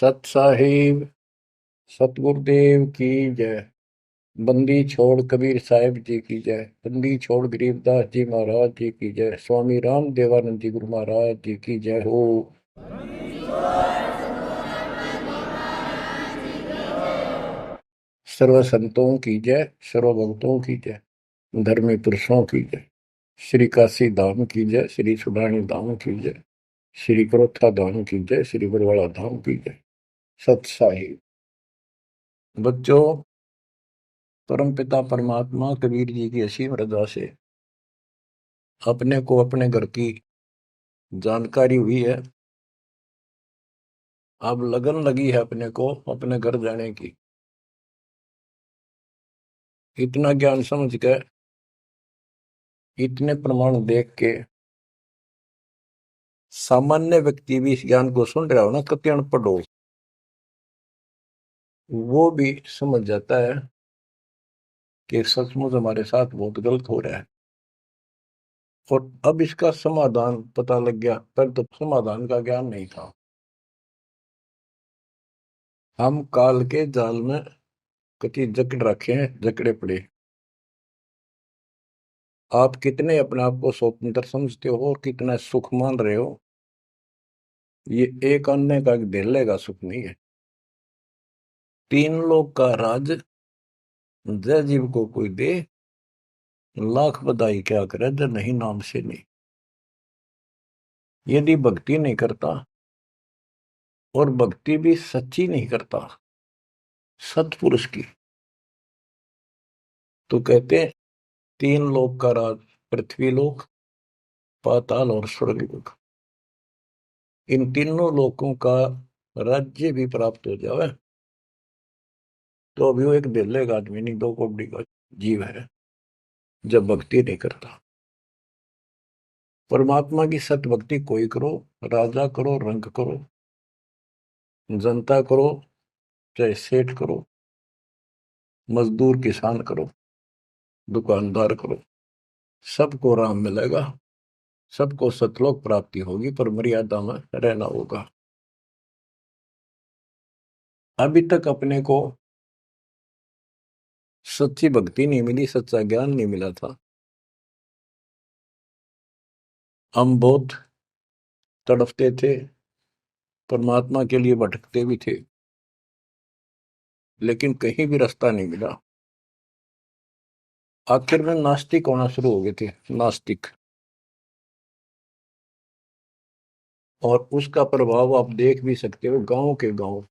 सत साहिब सतगुरुदेव की जय। बंदी छोड़ कबीर साहिब जी की जय। बंदी छोड़ गरीबदास जी महाराज जी की जय। स्वामी राम देवानंद जी गुरु महाराज जी की जय हो। सर्व संतों की जय, सर्व भक्तों की जय, धर्मी पुरुषों की जय। श्री काशी धाम की जय, श्री सुडानी धाम की जय, श्री क्रोथा धाम की जय, श्री बरवाड़ा धाम की जय। सत साहिब बच्चों, परमपिता परमात्मा कबीर जी की असीम रजा से अपने को अपने घर की जानकारी हुई है। अब लगन लगी है अपने को अपने घर जाने की। इतना ज्ञान समझ के, इतने प्रमाण देख के सामान्य व्यक्ति भी इस ज्ञान को सुन रहा हो ना, कति अनपढ़ हो, वो भी समझ जाता है कि सचमुच हमारे साथ बहुत गलत हो रहा है। और अब इसका समाधान पता लग गया, पर तो समाधान का ज्ञान नहीं था। हम काल के जाल में कति जकड़ रखे हैं, जकड़े पड़े। आप कितने अपने आप को स्वतंत्र समझते हो और कितना सुख मान रहे हो, ये एक अन्य का धेले का सुख नहीं है। तीन लोग का राज जय जीव को कोई दे, लाख बधाई क्या करे जय नहीं नाम से नहीं। यदि भक्ति नहीं करता, और भक्ति भी सच्ची नहीं करता सत्पुरुष की, तो कहते हैं तीन लोक का राज, पृथ्वी लोक, पाताल और स्वर्ग लोक, इन तीनों लोकों का राज्य भी प्राप्त हो जाए तो अभी वो एक दिल्ले का आदमी नहीं, 2 कौड़ी का जीव है जब भक्ति नहीं करता। परमात्मा की सत भक्ति कोई करो, राजा करो, रंग करो, जनता करो, चाहे सेठ करो, मजदूर किसान करो, दुकानदार करो, सबको राम मिलेगा, सबको सतलोक प्राप्ति होगी, पर मर्यादा में रहना होगा। अभी तक अपने को सच्ची भक्ति नहीं मिली, सच्चा ज्ञान नहीं मिला था। हम बहुत तड़पते थे, परमात्मा के लिए भटकते भी थे, लेकिन कहीं भी रास्ता नहीं मिला। आखिर में नास्तिक होना शुरू हो गए थे, नास्तिक। और उसका प्रभाव आप देख भी सकते हो, गांव के गांव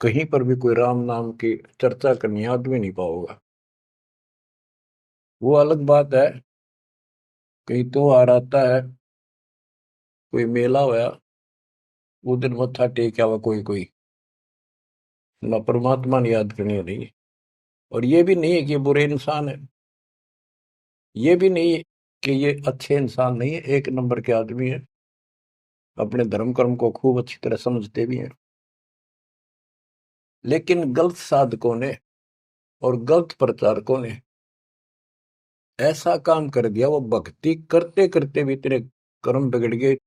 कहीं पर भी कोई राम नाम की चर्चा करनी आदमी नहीं पाओगा। वो अलग बात है, कहीं तो आ आता है, कोई मेला होया, वो दिन मत्था टेक आवा कोई कोई, ना परमात्मा ने याद करनी नहीं। और ये भी नहीं है कि ये बुरे इंसान है, ये भी नहीं है कि ये अच्छे इंसान नहीं है, एक नंबर के आदमी है, अपने धर्म कर्म को खूब अच्छी तरह समझते भी हैं। लेकिन गलत साधकों ने और गलत प्रचारकों ने ऐसा काम कर दिया, वो भक्ति करते करते भी तेरे कर्म बिगड़ गए।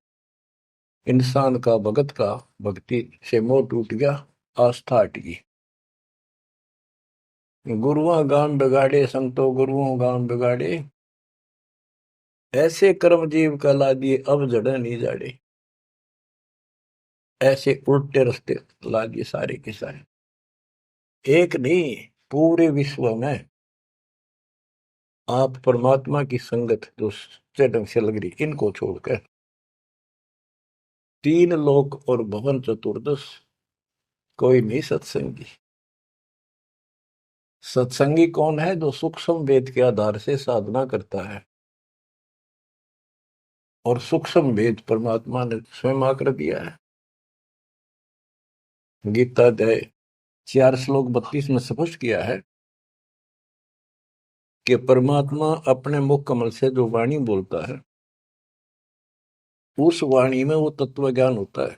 इंसान का भगत का भक्ति से मोह टूट गया, आस्था हट गई। गुरुओं गान बिगाड़े, संतो गुरुओं गान बिगाड़े, ऐसे कर्म जीव का ला दिए अब जड़े नहीं जाड़े। ऐसे उल्टे रास्ते ला दिए सारे के सारे। एक नहीं, पूरे विश्व में आप परमात्मा की संगत जो सच्चे ढंग से लग रही, इनको छोड़कर तीन लोक और भवन चतुर्दश कोई नहीं सत्संगी। सत्संगी कौन है? जो सूक्ष्म वेद के आधार से साधना करता है। और सूक्ष्म वेद परमात्मा ने स्वयं आकर दिया है। गीता अध्याय 4 श्लोक 32 में स्पष्ट किया है कि परमात्मा अपने मुख कमल से जो वाणी बोलता है, उस वाणी में वो तत्व ज्ञान होता है।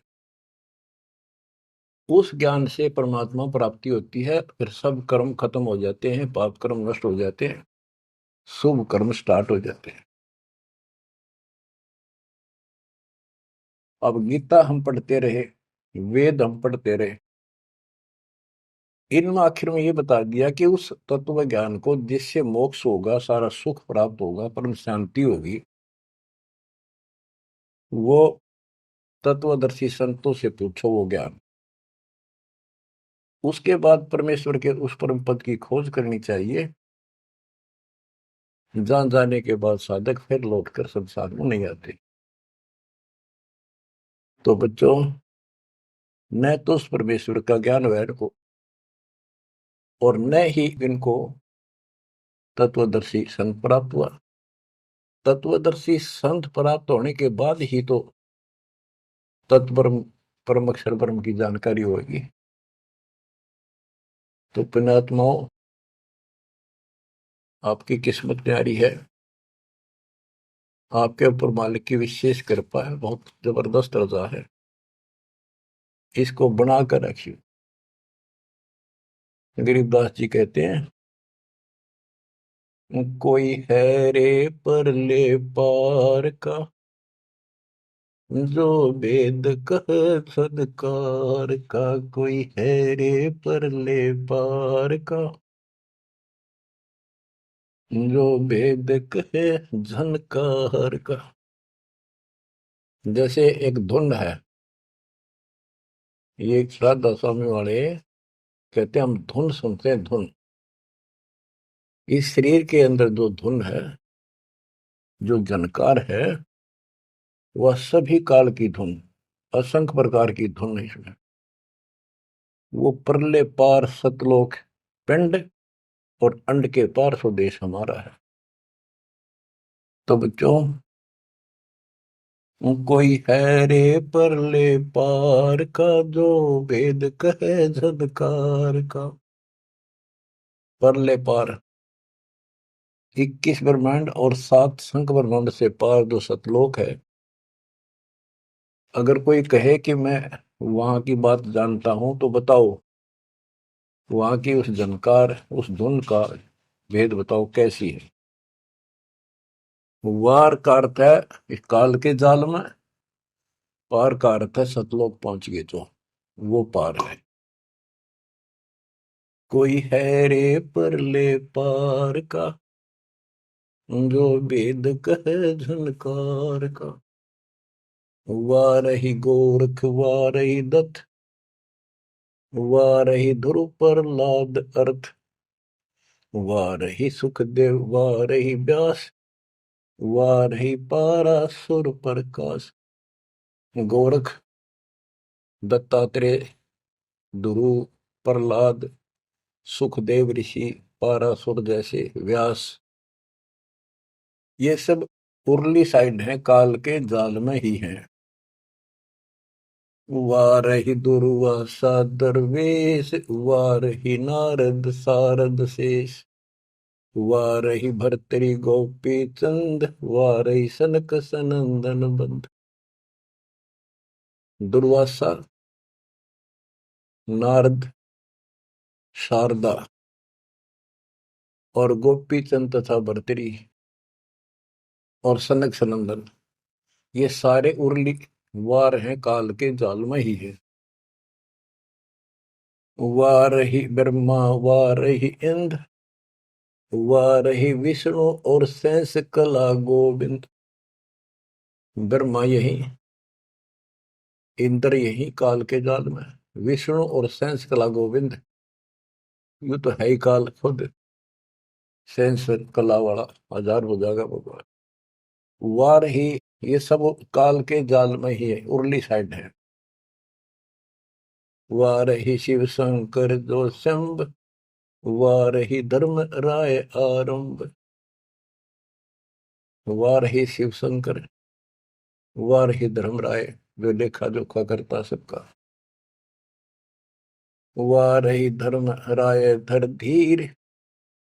उस ज्ञान से परमात्मा प्राप्ति होती है, फिर सब कर्म खत्म हो जाते हैं, पाप कर्म नष्ट हो जाते हैं, शुभ कर्म स्टार्ट हो जाते हैं। अब गीता हम पढ़ते रहे, वेद हम पढ़ते रहे, इनमें आखिर में ये बता दिया कि उस तत्व ज्ञान को जिससे मोक्ष होगा, सारा सुख प्राप्त होगा, परम शांति होगी, वो तत्वदर्शी संतों से पूछो वो ज्ञान। उसके बाद परमेश्वर के उस परम पद की खोज करनी चाहिए, जान जाने के बाद साधक फिर लौटकर संसार में नहीं आते। तो बच्चों, न तो उस परमेश्वर का ज्ञान वैर को, और न ही इनको तत्वदर्शी संत प्राप्त हुआ। तत्वदर्शी संत प्राप्त होने के बाद ही तो तत्परम परम अक्षर ब्रह्म की जानकारी होगी। तो पुण्यात्माओं, आपकी किस्मत न्यारी है, आपके ऊपर मालिक की विशेष कृपा है, बहुत जबरदस्त रजा है, इसको बनाकर रखिए। गरीबदास जी कहते हैं, कोई है रे परले पार का, जो वेद कह सदकार का, कोई है रे परले पार का, जो वेद कहे झनकार का। जैसे एक धुन है, ये एक श्राद्ध स्वामी वाले कहते हैं, हम धुन सुनते हैं, धुन। इस शरीर के अंदर जो धुन है, जो झनकार है, वह सभी काल की धुन, असंख्य प्रकार की धुन है इसमें। वो परले पार सतलोक, पिंड और अंड के पार स्वदेश हमारा है। तो बच्चों, कोई है रे परले पार का, जो वेद कहे झनकार का। परले पार 21 ब्रह्मांड और 7 संख ब्रह्मांड से पार जो सतलोक है, अगर कोई कहे कि मैं वहां की बात जानता हूं, तो बताओ वहां की उस झनकार, उस धुन का भेद बताओ कैसी है। वार का अर्थ है इस काल के जाल में, पार का अर्थ है सतलोक पहुंच गए जो, वो पार है। कोई है रे परले पार का, जो वेद कहे झनकार का। वारही गोरख वारही दत्त, वारही ध्रुव प्रहलाद अर्थ, वारही सुखदेव वारही व्यास, वारही पारासुर प्रकाश। गोरख, दत्तात्रेय, ध्रुव, प्रहलाद, सुखदेव ऋषि, पारासुर जैसे, व्यास, ये सब उर्ली साइड है, काल के जाल में ही है। वारही दुर्वासा दरवेश, वारही नारद सारद शेष, वारही भर्तरी गोपी चंद, वारही सनक सनंदन बंद। दुर्वासा, नारद, शारदा और गोपी चंद तथा भर्तरी और सनक सनंदन, ये सारे उर्ली वार हैं, काल के जाल में ही है। वारही ब्रह्मा वारही इंद्र, वारही विष्णु और शेष कला गोविंद। ब्रह्मा यही, इंद्र यही काल के जाल में, विष्णु और शेष कला गोविंद, यू तो है ही काल खुद, शेष कला वाला हजार हो जाएगा भगवान। वार ही, ये सब काल के जाल में ही है, उर्ली साइड है। वार ही शिव शंकर जो शंभ, वार ही धर्म राय आरंभ। वार ही शिव शंकर, वार ही धर्म राय, जो लेखा जोखा करता सबका। वार ही धर्म राय धर धीर,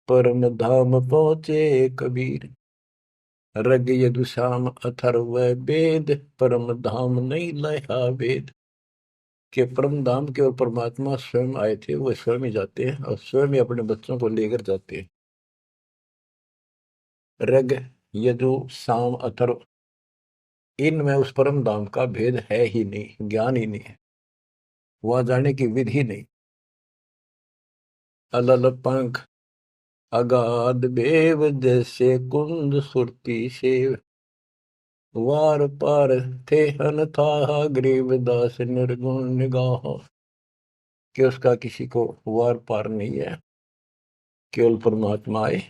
परम धाम पहुंचे कबीर। रग यदुश्याम अथर्व वेद, परम धाम नहीं लया वेद। के परम धाम के और परमात्मा स्वयं आए थे, वो स्वयं ही जाते हैं और स्वयं ही अपने बच्चों को लेकर जाते हैं। रग, यजु, साम, अथर्व, इनमें उस परम धाम का भेद है ही नहीं, ज्ञान ही नहीं है, वहां जाने की विधि नहीं। अलल पंख अगाध बेव जैसे कुंद सुरती सेव, वार पार थे हन था गरीबदास निर्गुण निगाह। कि उसका किसी को वार पार नहीं है, केवल परमात्मा आए,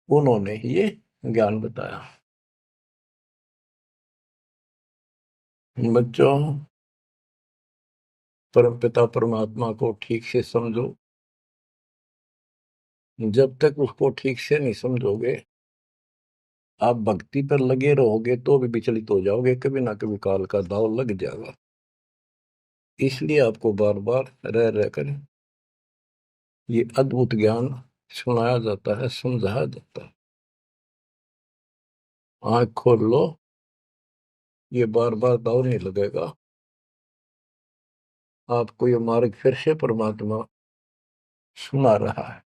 उन्होंने ही ये ज्ञान बताया। बच्चों, परमपिता परमात्मा को ठीक से समझो। जब तक उसको ठीक से नहीं समझोगे, आप भक्ति पर लगे रहोगे तो भी विचलित हो जाओगे, कभी ना कभी काल का दाव लग जाएगा। इसलिए आपको बार बार रह रहकर ये अद्भुत ज्ञान सुनाया जाता है, समझाया जाता है। आंख खोल लो, ये बार बार दाव नहीं लगेगा। आपको ये मार्ग फिर से परमात्मा सुना रहा है।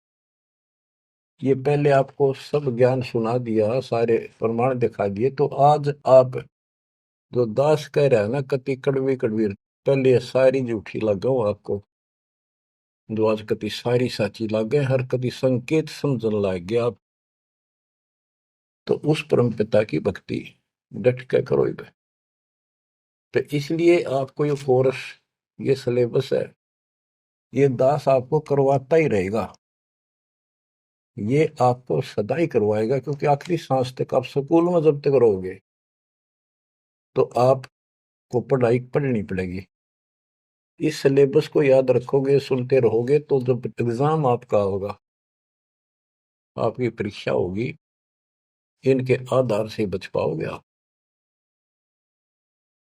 ये पहले आपको सब ज्ञान सुना दिया, सारे प्रमाण दिखा दिए, तो आज आप जो दास कह रहा है ना, कति कड़वी कड़वी, पहले ये सारी झूठी लगाओ आपको, जो आज कति सारी साची लागे, हर कति संकेत समझन लग गया आप। तो उस परम पिता की भक्ति डट के करो इधर। तो इसलिए आपको ये कोर्स, ये सिलेबस है, ये दास आपको करवाता ही रहेगा, ये आपको सदा ही करवाएगा, क्योंकि आखिरी सांस तक आप स्कूल में जब तक रहोगे तो आपको पढ़ाई पढ़नी पड़ेगी। इस सिलेबस को याद रखोगे, सुनते रहोगे, तो जब एग्जाम आपका होगा, आपकी परीक्षा होगी, इनके आधार से बच पाओगे आप।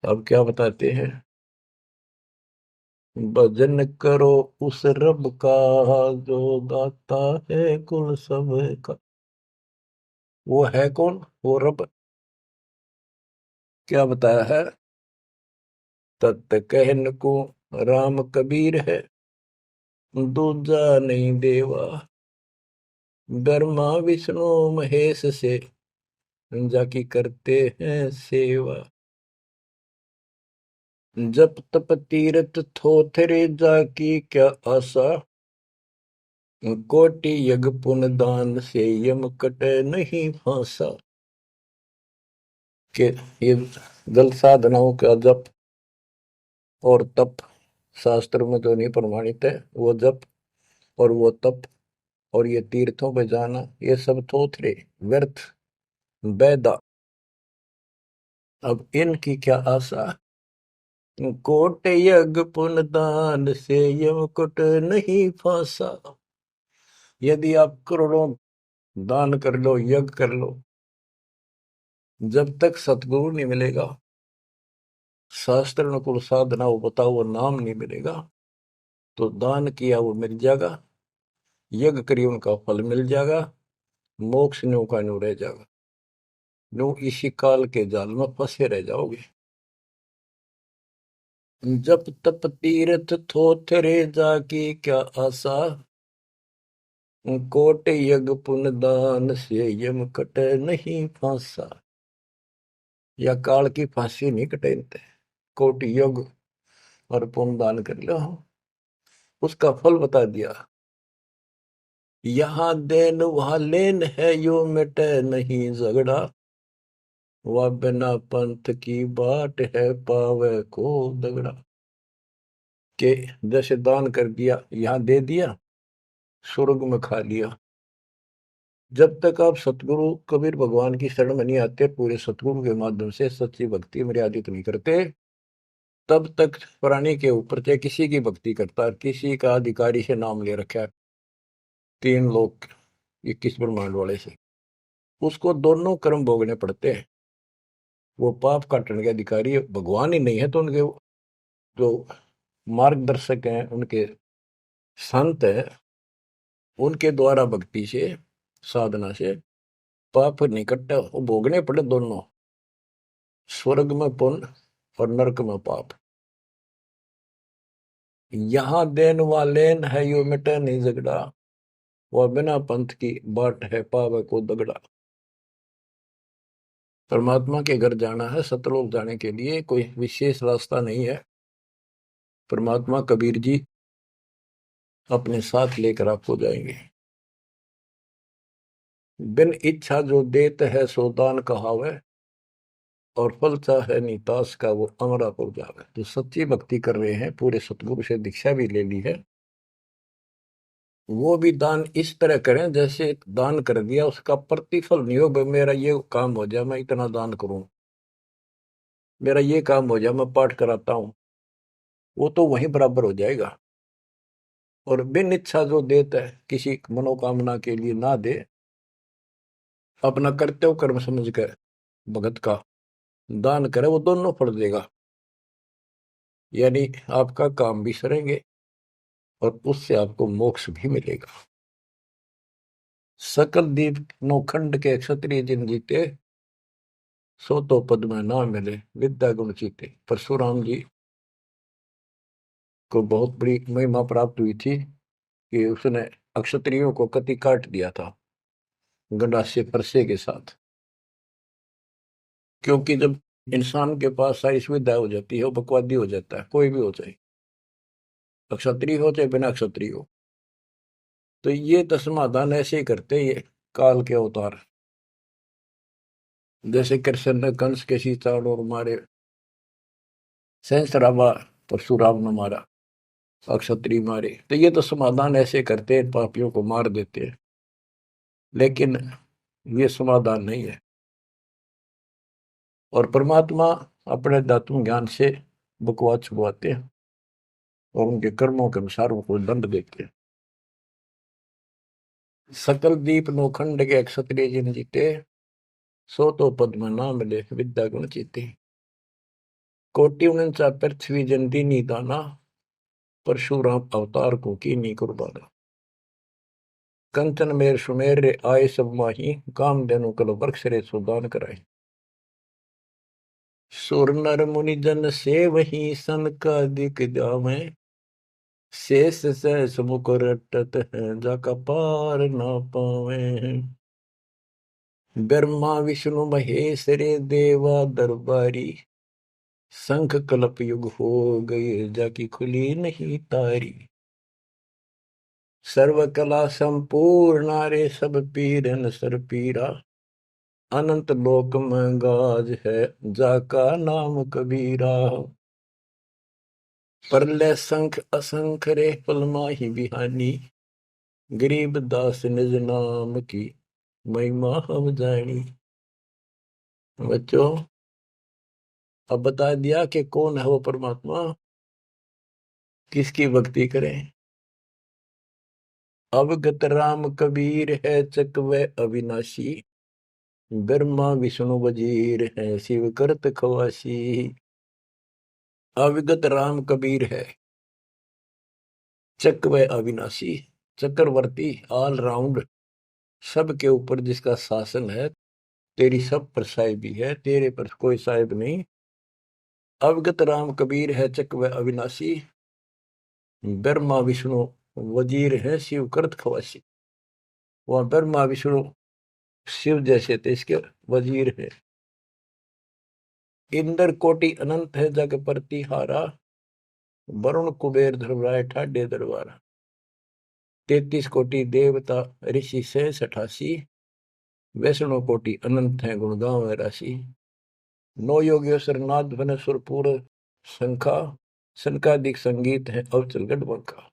अब क्या बताते हैं, भजन करो उस रब का जो दाता है कुल सब का। वो है कौन? वो रब। क्या बताया है? तत् कहन को राम कबीर है, दूजा नहीं देवा, ब्रह्मा विष्णु महेश से जाकी करते हैं सेवा। जप तप तीरथ थोथरे जाकी क्या आशा, कोटि यज्ञ पुण्य दान से यम कटे नहीं फांसा। के ये जल साधनाओं का जप और तप शास्त्र में तो नहीं प्रमाणित है। वो जप और वो तप और ये तीर्थों पे जाना, ये सब थोथरे, व्यर्थ, बेदा। अब इनकी क्या आशा? कोट यज्ञ पुण्य दान से यम कुट नहीं फांसा। यदि आप करोड़ों दान कर लो, यज्ञ कर लो, जब तक सतगुरु नहीं मिलेगा, शास्त्र अनुकूल साधना वो बताओ वो नाम नहीं मिलेगा, तो दान किया वो मिल जाएगा, यज्ञ करिए उनका फल मिल जाएगा, मोक्ष न्यू का न्यू रह जाएगा, न्यू इसी काल के जाल में फंसे रह जाओगे। जप तप तीर्थ थोथरे जाकी क्या आशा, कोट यज्ञ पुण्य दान से यम कटे नहीं फांसा। या काल की फांसी नहीं कटेनते, कोटि यज्ञ और पुण्य दान कर लो, उसका फल बता दिया। यहाँ देन वहां लेन है, यो मिटे नहीं झगड़ा, वह बिना पंथ की बाट है पावे को दगड़ा। के जैसे दान कर दिया, यहाँ दे दिया, स्वर्ग में खा लिया। जब तक आप सतगुरु कबीर भगवान की शरण में नहीं आते, पूरे सतगुरु के माध्यम से सच्ची भक्ति मर्यादित नहीं करते, तब तक प्राणी के ऊपर चाहे किसी की भक्ति करता है, किसी का अधिकारी से नाम ले रखा है, 3 लोग 21 ब्रह्मांड वाले से, उसको दोनों कर्म भोगने पड़ते हैं। वो पाप काटने के अधिकारी भगवान ही नहीं है, तो उनके जो मार्गदर्शक हैं, उनके संत है, उनके द्वारा भक्ति से, साधना से पाप नहीं कटता, वो भोगने पड़े दोनों, स्वर्ग में पुण्य और नरक में पाप। यहाँ देन वालेन है, यो मिटे नहीं झगड़ा, वह बिना पंथ की बाट है पावे को दगड़ा। परमात्मा के घर जाना है, सतलोक जाने के लिए कोई विशेष रास्ता नहीं है। परमात्मा कबीर जी अपने साथ लेकर आपको जाएंगे। बिन इच्छा जो देत है सो दान कहावे, और फल चाहे नितास का वो अमरापुर जावे। जो सच्ची भक्ति कर रहे हैं, पूरे सतगुरु से दीक्षा भी ले ली है, वो भी दान इस तरह करें जैसे दान कर दिया उसका प्रतिफल नहीं हो। भाई मेरा ये काम हो जाए मैं इतना दान करूं, मेरा ये काम हो जाए मैं पाठ कराता हूं, वो तो वहीं बराबर हो जाएगा। और बिन इच्छा जो देता है, किसी मनोकामना के लिए ना दे, अपना कर्तव्य कर्म समझ कर भगत का दान करे, वो दोनों फल देगा। यानी आपका काम भी सरेंगे और उससे आपको मोक्ष भी मिलेगा। सकल दीप नौखंड के क्षत्रिय जिन जीते, सो तो पद में ना मिले विद्या गुण जीते। परशुराम जी को बहुत बड़ी महिमा प्राप्त हुई थी कि उसने अक्षत्रियों को कति काट दिया था गंडासे परसे के साथ। क्योंकि जब इंसान के पास सारी सुविधा हो जाती है, वो बकवादी हो जाता है, कोई भी हो जाए, क्षत्रिय हो चाहे बिना क्षत्रिय हो। तो ये तो समाधान ऐसे ही करते ये काल के अवतार। जैसे कृष्ण ने कंस के सीताड़ और मारे, सहस्रावा परशुराम ने मारा, अक्षत्रिय मारे। तो ये तो समाधान ऐसे करते हैं, पापियों को मार देते हैं। लेकिन ये समाधान नहीं है। और परमात्मा अपने दातुन ज्ञान से बकवाद छुपवाते हैं और उनके कर्मों के अनुसार उनको दंड देते हैं। सकल दीप नौखंड के क्षत्रिय जिन जीते, सो तो पद में ना मिले विद्या गुण जीते। कोटि उनचा पृथ्वी जंती नी दाना, परशुराम अवतार को की नी कुर्बाना। कंचन मेर सुमेर रे आए सब माही, काम देनु कल वृक्ष रे सुदान कराए। सुर नर मुनि जन से वही सन का दिख जावे, शेष सहस मुख रटत है जाका पार ना पावे। ब्रह्मा विष्णु महेश रे देवा दरबारी, शंख कलप युग हो गए जाकी खुली नहीं तारी। सर्व कला संपूर्ण रे सब पीरन सर पीरा, अनंत लोक में गाज है जाका नाम कबीरा। परले संख असंख रे पल माही बिहानी, गरीब दास निज नाम की महिमा हम जानी। बच्चों, अब बता दिया कि कौन है वो परमात्मा, किसकी भक्ति करें। अवगत राम कबीर है चकवे अविनाशी, ब्रह्मा विष्णु वजीर है शिव करत खवासी। अविगत राम कबीर है, चकवे अविनाशी, चक्रवर्ती, ऑल राउंड, सबके ऊपर जिसका शासन है, तेरी सब पर साहिबी है, तेरे पर कोई साहिब नहीं। अवगत राम कबीर है चकवे अविनाशी, ब्रह्मा विष्णु वजीर है शिव करत खवासी। वह ब्रह्मा विष्णु शिव जैसे थे, इसके वजीर है। इंद्र कोटि अनंत है जग प्रतिहारा, वरुण कुबेर धर्मराय ठाडे दरबारा। 33 कोटि देवता ऋषि से 88, वैष्णव कोटि अनंत है गुण गाँव राशि। नौ योगेश्वर नाद बन सुरपुर शंखा, शंकादिक संगीत है अवचल गढ़बंका।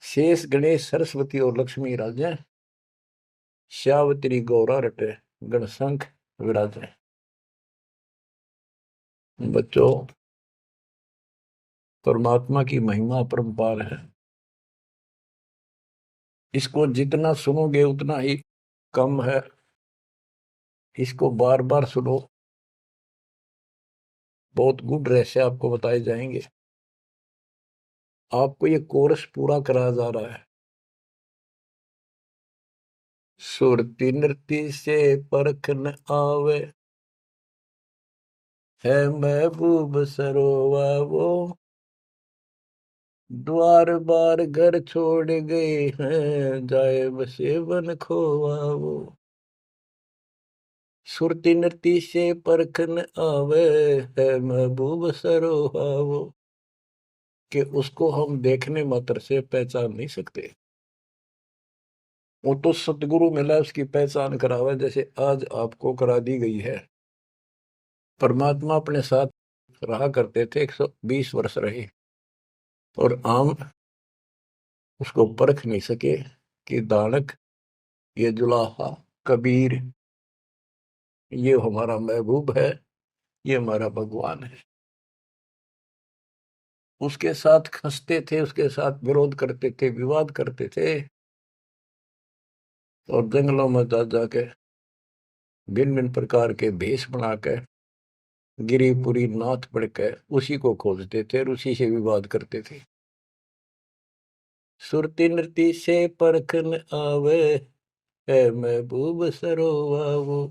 शेष गणेश सरस्वती और लक्ष्मी राजे, श्यावत्री गौरा रटे गणशंख विराजे। बच्चों, परमात्मा की महिमा अपरंपार है। इसको जितना सुनोगे उतना ही कम है। इसको बार बार सुनो, बहुत गुड रहस्य आपको बताए जाएंगे। आपको ये कोर्स पूरा कराया जा रहा है। सुरती नृत्य से परख न आवे, है महबूब सरोवा वो, द्वार बार घर छोड़ गए हैं, जाए बसे बन खोवा वो। सुरती नृत्य से परखन आवे है महबूब सरोहावो, कि उसको हम देखने मात्र से पहचान नहीं सकते। वो तो सतगुरु मिला उसकी पहचान करावे, जैसे आज आपको करा दी गई है। परमात्मा अपने साथ रहा करते थे, 120 वर्ष रहे, और आम उसको परख नहीं सके कि दानक, ये जुलाहा, कबीर, ये हमारा महबूब है, ये हमारा भगवान है। उसके साथ खसते थे, उसके साथ विरोध करते थे, विवाद करते थे, और जंगलों में जा जाके भिन्न भिन्न प्रकार के भेष बनाकर गिरिपुरी नाथ पढ़कर उसी को खोजते थे और उसी से विवाद करते थे। सुरती नृत्य से परखन आवे है महबूब सरोवावो,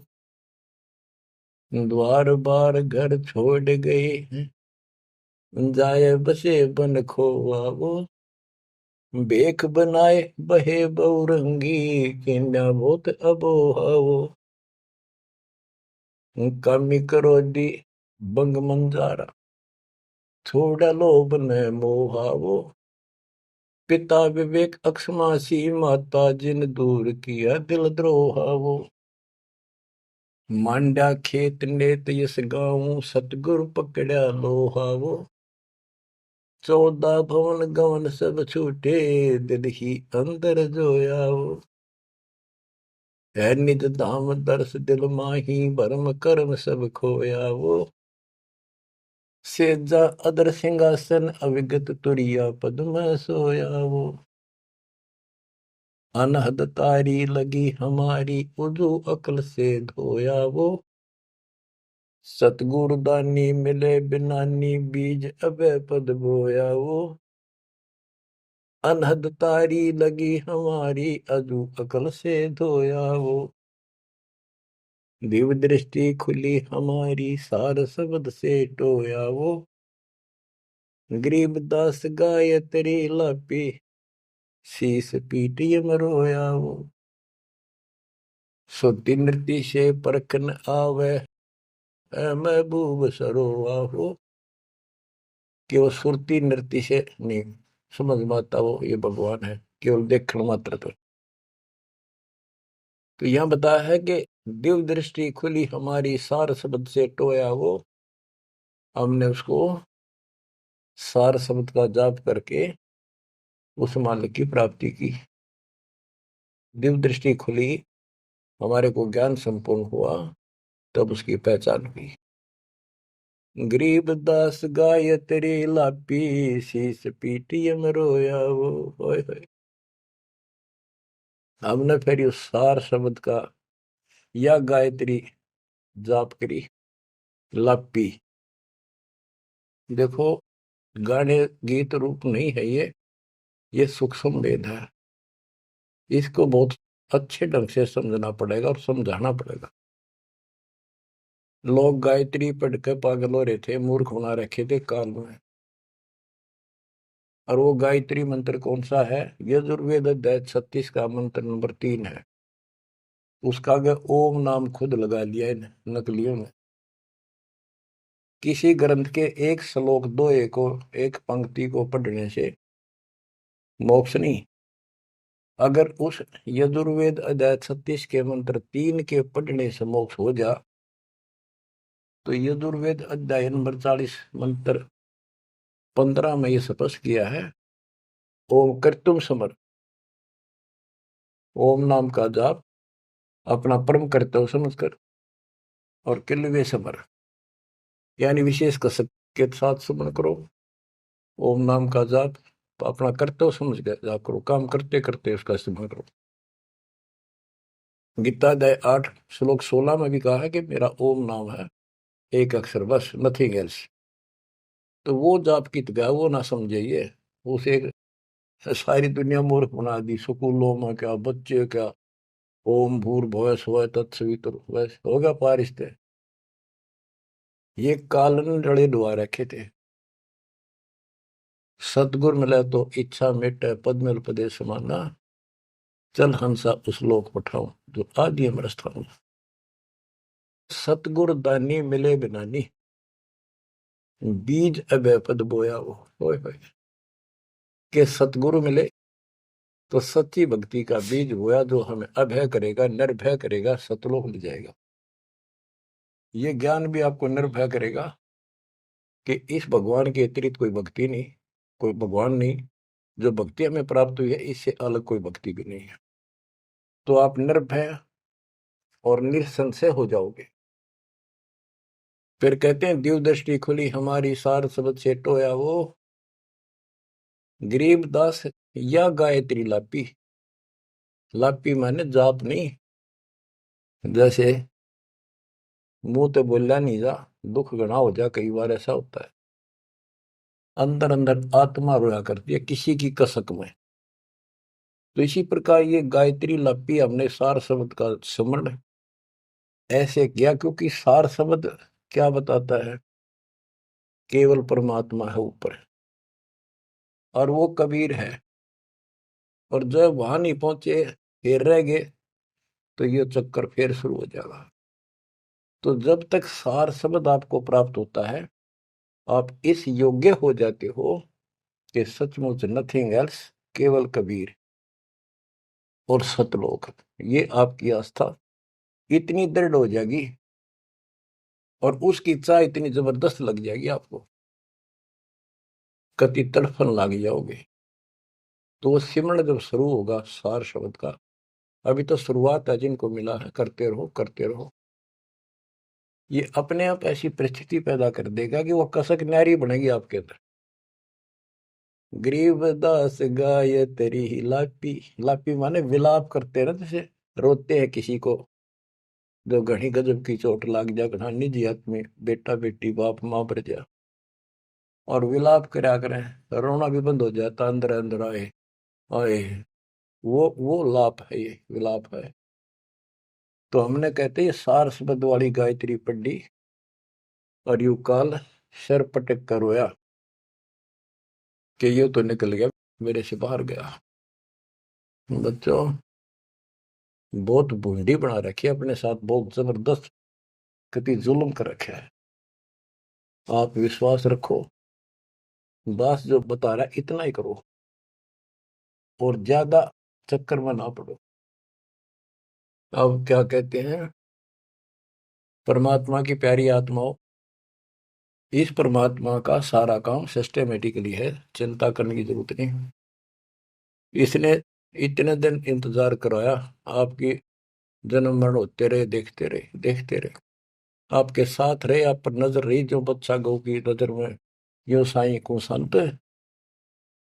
द्वार बार घर छोड़ गए जाए बसे बन खोवावो, बेख बनाए बहे बहुरंगी किन्या बहुत अबोहावो, कामी करो दी बंग मंजारा थोड़ा लोभ न मोहावो, पिता विवेक अक्षमासी माता जिन दूर किया दिल द्रोहावो, मांडा खेत नेत यस गाऊं सतगुरु पकड़ा लोहावो, 14 भवन गवन सब छूटे दिल ही अंदर जोयावो, है निज धाम दर्श दिल माही भरम कर्म सब खोयावो, सेजा अदर सिंहासन अविगत तुरिया पद में सोयावो, अनहद तारी लगी हमारी उजू अकल से धोयावो, सतगुरु दानी मिले बिनानी बीज अबे पद बोयावो, अनहद तारी लगी हमारी अजू अकल से धोयावो, दिव्य दृष्टि खुली हमारी सार शब्द से टोयावो, गरीबदास गायत्री लापी शीस पीटी मरोयावो, सुरती नृत्य से परखन आवे है महबूब सरोवाहो, कि वो सुरती नृत्य से नहीं समझ में आता वो ये भगवान है, केवल देखण मात्र। तो यहां बताया है कि दिव्य दृष्टि खुली हमारी सार शब्द से टोया वो, हमने उसको सार शब्द का जाप करके उस मालिक की प्राप्ति की। दिव्य दृष्टि खुली, हमारे को ज्ञान संपूर्ण हुआ, तब उसकी पहचान हुई। गरीब दास गायत्री लापी शीस पीटियम रोया वो, होय होय। हमने फिर उस सार शब्द का या गायत्री जाप करी, लापी। देखो, गाने गीत रूप नहीं है ये सूक्ष्म वेद है, इसको बहुत अच्छे ढंग से समझना पड़ेगा और समझाना पड़ेगा। लोग गायत्री पढ़ के पागल हो रहे थे, मूर्ख बना रखे थे काल में। और वो गायत्री मंत्र कौन सा है? यजुर्वेद अध्याय 36 का मंत्र नंबर 3 है। उसका आगे ओम नाम खुद लगा लिया इन नकलियों ने। किसी ग्रंथ के एक श्लोक दो एक पंक्ति को पढ़ने से मोक्ष नहीं। अगर उस यजुर्वेद अध्याय 36 के मंत्र 3 के पढ़ने से मोक्ष हो जा, तो यजुर्वेद अध्याय नंबर 40 मंत्र 15 में ये स्पष्ट किया है, ओम कर्तुम समर, ओम नाम का जाप अपना परम कर्तव्य समझकर और किल्वे समर यानी विशेष कसक के साथ सुमन करो। ओम नाम का जाप अपना कर्तव्य समझ कर जाप करो, काम करते करते उसका इस्तेमाल करो। गीता अध्याय 8 श्लोक 16 में भी कहा है कि मेरा ओम नाम है, एक अक्षर बस, नथिंग एल्स। तो वो जाप की गया वो ना समझिए, उसे सारी दुनिया मूर्ख बना दी। स्कूलों में क्या, बच्चे क्या, ओम भूर्भुवः स्वः तत्सवितुर्वरेण्यं होगा पारिस्ते, ये कालन रड़े डुआ रखे थे। सतगुर मिले तो इच्छा मिटे पद मिल पदे समाना, चल हंसा उस लोक पठाऊं जो आदि अमर स्थान। सतगुर दानी मिले बिनानी, बीज अभय पद बोया वो। होय होय। के सतगुरु मिले तो सच्ची भक्ति का बीज बोया, जो हमें अभय करेगा, निर्भय करेगा, सतलोक ले जाएगा। ये ज्ञान भी आपको निर्भय करेगा कि इस भगवान के अतिरिक्त कोई भक्ति नहीं, कोई भगवान नहीं। जो भक्ति हमें प्राप्त हुई है, इससे अलग कोई भक्ति भी नहीं है। तो आप निर्भय और निसंशय हो जाओगे। फिर कहते हैं दिव्य दृष्टि खुली हमारी, सार शब्द से टोया वो। गरीबदास या गायत्री लापी। लापी माने जाप नहीं, जैसे मुंह तो बोला नहीं जा, दुख गणा हो जा, कई बार ऐसा होता है। अंदर अंदर आत्मा रोया करती है किसी की कसक में। तो इसी प्रकार ये गायत्री लापी हमने सार शब्द का स्मरण ऐसे किया, क्योंकि सार शब्द क्या बताता है? केवल परमात्मा है ऊपर, और वो कबीर है। और जब वहां नहीं पहुंचे, फिर रह गए, तो ये चक्कर फिर शुरू हो जाएगा। तो जब तक सार शब्द आपको प्राप्त होता है, आप इस योग्य हो जाते हो कि सचमुच नथिंग एल्स, केवल कबीर और सतलोक। ये आपकी आस्था इतनी दृढ़ हो जाएगी और उसकी चाह इतनी जबरदस्त लग जाएगी आपको, कति तड़फन लग जाओगे। तो वो सिमरण जब शुरू होगा सार शब्द का, अभी तो शुरुआत है, जिनको मिला है करते रहो करते रहो। ये अपने आप ऐसी परिस्थिति पैदा कर देगा कि वो कसक न्यारी बनेगी आपके अंदर। गरीबदास गाय तेरी ही लापी। लापी माने विलाप करते हैं ना, जैसे रोते हैं किसी को जो घनी गजब की चोट लाग जा, घना निजी आदमी, बेटा बेटी बाप माँ पर जा, और विलाप करा करें, रोना भी बंद हो जाता, अंदर अंदर आए आए। वो लाप है, ये विलाप है। तो हमने कहते हैं सार शब्द वाली गायत्री पढ़ी और यू काल सर पटक कर रोया कि ये तो निकल गया, मेरे से बाहर गया। बच्चों, बहुत बूंदी बना रखी है अपने साथ, बहुत जबरदस्त कति जुल्म कर रखा है। आप विश्वास रखो, दास जो बता रहा है इतना ही करो और ज्यादा चक्कर में ना पड़ो। अब क्या कहते हैं, परमात्मा की प्यारी आत्माओं, इस परमात्मा का सारा काम सिस्टमेटिकली है, चिंता करने की जरूरत नहीं। इसने इतने दिन इंतजार कराया, आपकी जन्म मरण होते रहे, देखते रहे देखते रहे, आपके साथ रहे, आप पर नजर रही, जो बच्चा गौ की नजर में यो साई को संत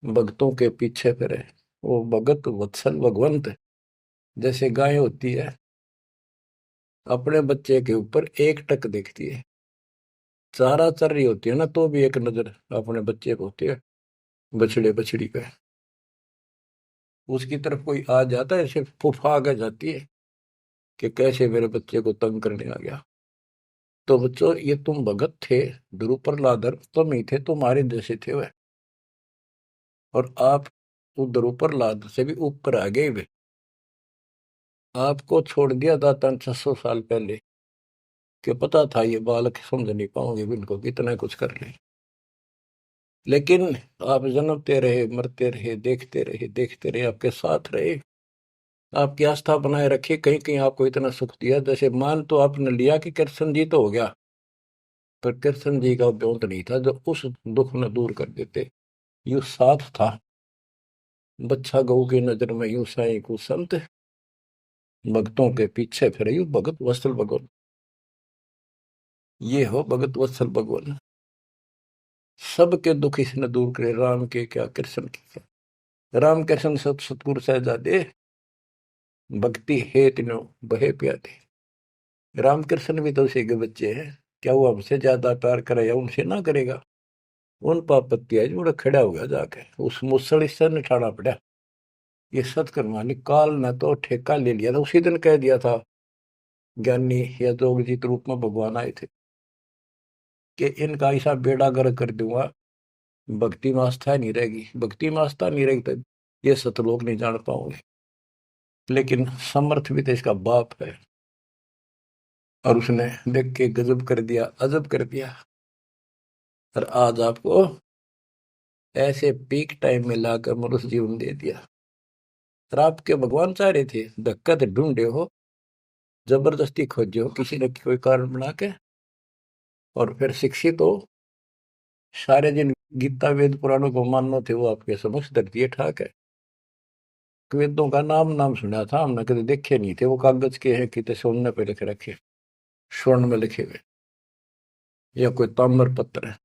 भक्तों के पीछे फिरे। वो भगत वत्सल भगवंत, जैसे गाय होती है अपने बच्चे के ऊपर एक टक देखती है, चारा चर रही होती है ना, तो भी एक नजर अपने बच्चे को होती है, बछड़े बछड़ी पे। उसकी तरफ कोई आ जाता है, ऐसे फुफा के जाती है कि कैसे मेरे बच्चे को तंग करने आ गया। तो बच्चों, ये तुम भगत थे, ध्रुव प्रहलादर तुम ही थे, तुम्हारे जैसे थे वह, और आप तो ध्रुव प्रहलाद से भी ऊपर आ गए वे। आपको छोड़ दिया दाता 600 साल पहले, कि पता था ये बालक समझ नहीं पाओगे, इनको कितना कुछ कर ले। लेकिन आप जन्मते रहे, मरते रहे, देखते रहे, आपके साथ रहे, आपकी आस्था बनाए रखी, कहीं कहीं आपको इतना सुख दिया। जैसे मान तो आपने लिया कि कृष्ण जी तो हो गया, पर कृष्ण जी का ब्योंत नहीं था जो उस दुख न दूर कर देते। यू साथ था, बच्चा गऊ की नजर में यू साई को संत, भक्तों के पीछे फिरे यू भगत वत्सल भगवान। ये हो भगत वत्सल भगवान, सबके दुख इसने दूर करे, राम के क्या कृष्ण के क्या। राम कृष्ण सतगुरु सहजादे, भक्ति है तीनों बहे प्यादे। रामकृष्ण भी तो उसी के बच्चे हैं, क्या वो हमसे ज्यादा प्यार करेगा? उनसे ना करेगा। उन पापत्ती है जो खड़ा हो गया जाके, उस मुसल से निठाना पड़ा। ये सतकर्मा काल ने तो ठेका ले लिया था, उसी दिन कह दिया था ज्ञानी या जोगजीत रूप में भगवान आए थे कि इनका ऐसा बेड़ा गर्क कर दूंगा, भक्ति में आस्था नहीं रहेगी, भक्ति में आस्था नहीं रहेगी तो ये सतलोक नहीं जान पाओगे। लेकिन समर्थ भी तो इसका बाप है, और उसने देख के गजब कर दिया, अजब कर दिया। और आज आपको ऐसे पीक टाइम में लाकर मनुष्य जीवन दे दिया। और आपके भगवान चाह रहे थे, धक्का तो ढूंढे हो, जबरदस्ती खोजे हो किसी न कोई कारण बना के, और फिर शिक्षित हो, सारे जिन गीता वेद पुराणों को मानना थे वो आपके समक्ष धर दिए ठाक है। वेदों का नाम नाम सुना था हमने, कभी देखे नहीं थे। वो कागज के हैं, कितने सोने पे लिख रखे, स्वर्ण में लिखे हुए, या कोई ताम्र पत्र है।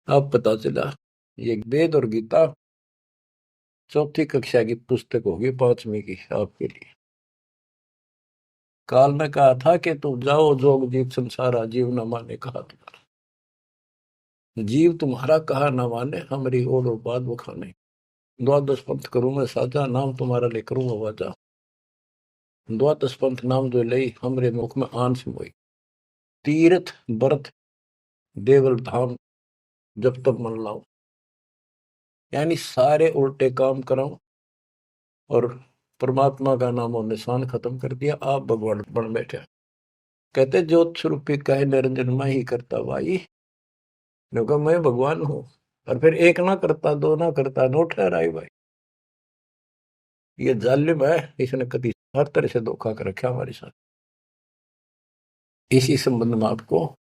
अब पता चला ये वेद और गीता चौथी कक्षा की पुस्तक होगी, 5वीं की आपके लिए। काल ने कहा था कि तू जाओ जोग जीव संसारा, जीव न माने कहा तुम्हारा। जीव तुम्हारा कहा न माने, हमारी ओर बात वो खाने। द्वादश पंथ करूं मैं साजा, नाम तुम्हारा ले करूं आवाजा। द्वादश पंथ नाम जो लई, हमरे मुख में आन से मोई। तीर्थ व्रत देवल धाम, जब तक मन लाओ। यानी सारे उल्टे काम कराऊं, और परमात्मा का नाम और निशान खत्म कर दिया, आप भगवान बन बैठे। कहते ज्योत स्वरूपी कहे निरंजन मैं ही करता भाई। क्योंकि मैं भगवान हूं। और फिर एक ना करता, दो ना करता, नो ठहराई भाई। ये जालिम है, इसने कभी हर तरह से धोखा कर रखा हमारे साथ। इसी संबंध में आपको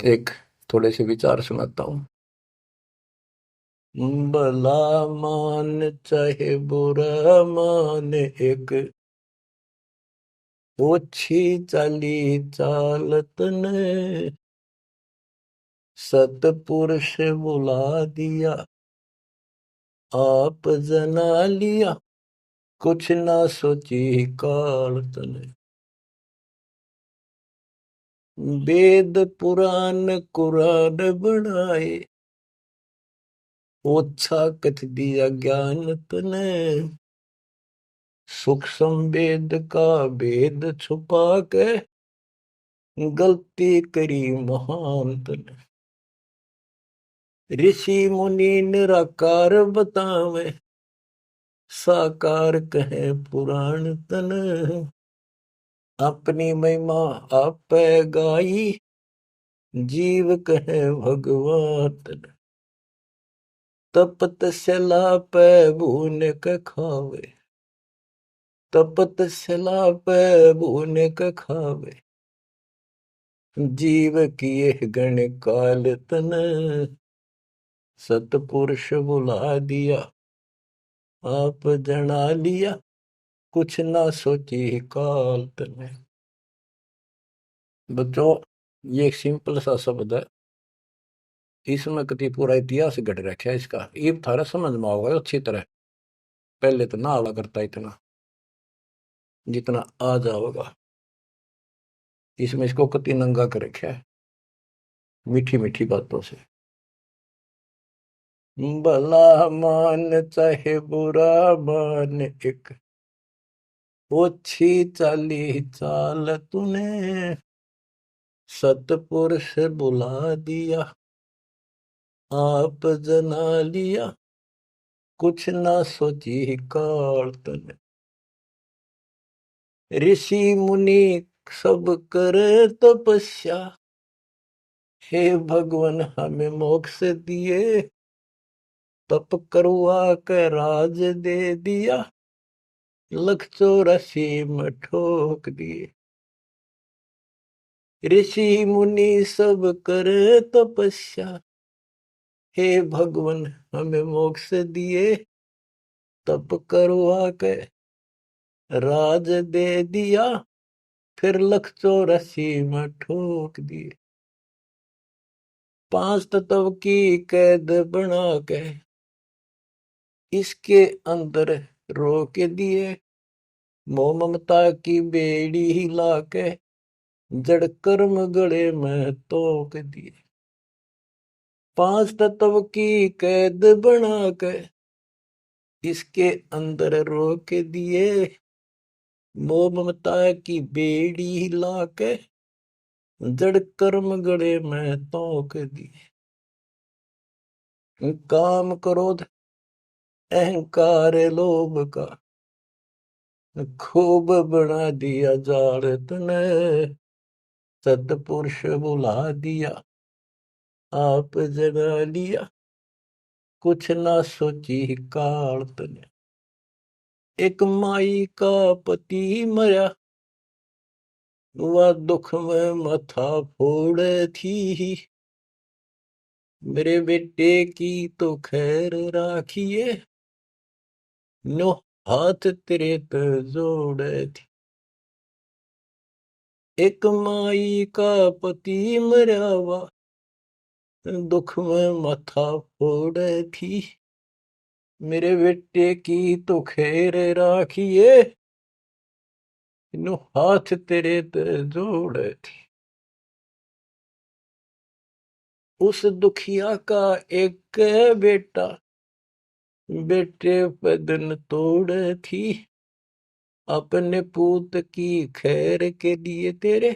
एक थोड़े से विचार सुनाता हूं। भला मान चाहे बुरा मान, एक ओछी चाली चालत ने, सतपुरुष बुला दिया, आप जना लिया, कुछ ना सोची काल तने। वेद पुराण कुरान बनाए, ओछा कथ दिया ज्ञान तने। सूक्ष्म वेद का भेद छुपा के, गलती करी महान तने। ऋषि मुनि निराकार बतावे, साकार कहे पुराण तन। अपनी महिमा आप गाई, जीव कहे भगवान तन। तपत सला पे भून के खावे, तपत सला पे भून के खावे। जीव किए गण काल तन, सतपुरुष बुला दिया, आप जना लिया, कुछ ना सोची काल तने। बच्चों, ये एक सिंपल सा शब्द है, इसमें कति पूरा इतिहास घट रखा है इसका। ये थारा समझ में आओगे अच्छी तरह। पहले तो ना आवा करता इतना, जितना आ जाओगा। इसमें इसको कति नंगा कर रखा है, मीठी मीठी बातों से। भला मान चाहे बुरा मान, एक ओछी चाली चाल तूने। सतपुरुष बुला दिया, आप जना लिया, कुछ ना सोची काल तने। ऋषि मुनि सब करे तपस्या, हे भगवान हमें मोक्ष दिए। तप करवा के राज दे दिया, 184 में ठोक दिए। ऋषि मुनि सब करे तपस्या, हे भगवान हमें मोक्ष दिए। तप करवा के राज दे दिया, फिर 184 में ठोक दिए। 5 तत्व की कैद बना के, इसके अंदर रोक दिए। मोह ममता की बेड़ी हिला के, जड़ कर्म गले में तोक दिए। 5 तत्व की कैद बना के, इसके अंदर रोक दिए। मोह ममता की बेड़ी हिला के, जड़ कर्म गले में तोक दिए। काम क्रोध अहंकार लोभ का खूब बना दिया जाड़ तने, सतपुरुष बुला दिया, आप जगा लिया, कुछ ना सोची काल तने। एक माई का पति मरा, वह दुख में माथा फोड़े थी, मेरे बेटे की तो खैर राखिए, नो हाथ तेरे पे जोड़े थी। एक माई का पति मरा, वह दुख में माथा फोड़े थी, मेरे बेटे की तो खैर राखिए, नो हाथ तेरे पे जोड़े थी। उस दुखिया का एक बेटा, बेटे पे दिन तोड़े थी, अपने पूत की खैर के लिए तेरे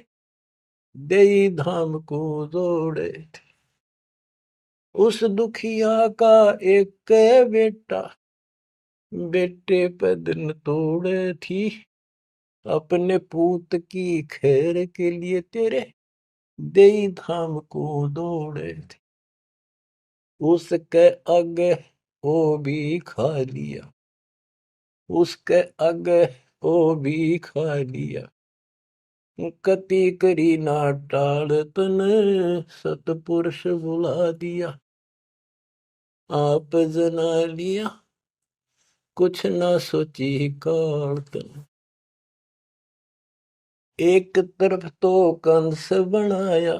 देई धाम को जोड़े थे। उस दुखिया का एक बेटा, बेटे पे दिन तोड़े थी, अपने पूत की खैर के लिए तेरे देई धाम को दौड़े थे। उसके आगे वो भी खा लिया, उसके आगे वो भी खा लिया, कति करी ना टाल तने, सतपुरुष बुला दिया, आप जना लिया, कुछ ना सोची काल तने। एक तरफ तो कंस बनाया,